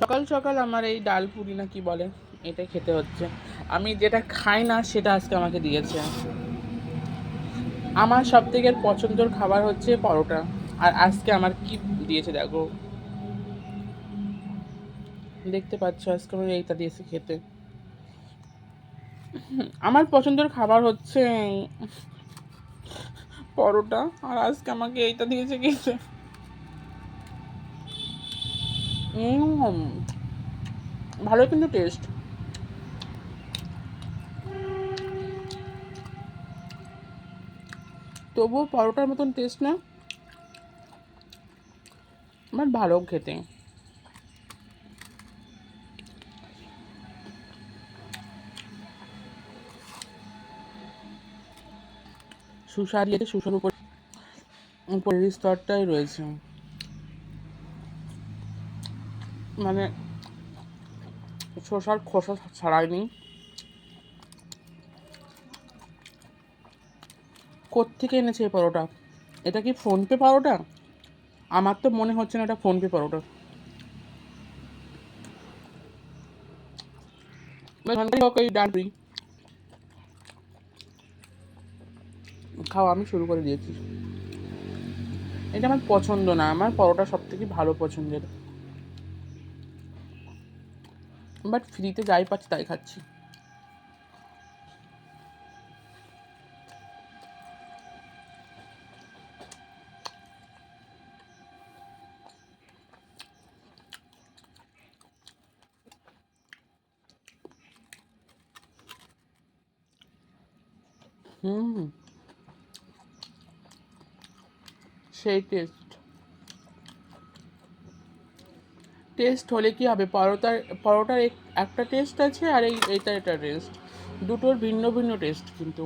সকাল সকাল আমার এই ডাল পুরি না কি বলে এটা খেতে হচ্ছে। আমি যেটা খাই না সেটা আজকে আমাকে দিয়েছে। আমার সব থেকে পছন্দের খাবার হচ্ছে পরোটা। আর আজকে আমার কি দিয়েছে দেখো, দেখতে পাচ্ছ আজকে আমার এইটা দিয়েছে খেতে। আমার পছন্দের খাবার হচ্ছে পরোটা, আর আজকে আমাকে এইটা দিয়েছে খেতে। উম, ভালো কিন্তু টেস্ট। তবুও পরোটার মতন টেস্ট না, আমার ভালো খেতে। সুসারিয়েতে সুসার উপর উপরের স্তরটাই রয়েছে, মানে শসার খোসা ছাড়াইনি। কোত্থেকে এনেছে এই পরোটা? এটা কি ফোনপে পরোটা? আমার তো মনে হচ্ছে না এটা ফোনপে পরোটা। এই ডালপুরি খাওয়া আমি শুরু করে দিয়েছি। এটা আমার পছন্দ না, আমার পরোটা সব থেকে ভালো পছন্দের, বাট ফ্রিতে যাই পাচ্ছি তাই খাচ্ছি। হুম, সেই টেস্ট। টেস্ট হলে কি হবে, পরোটার একটা টেস্ট আছে আর এইটার একটা টেস্ট, দুটোর ভিন্ন ভিন্ন টেস্ট কিন্তু।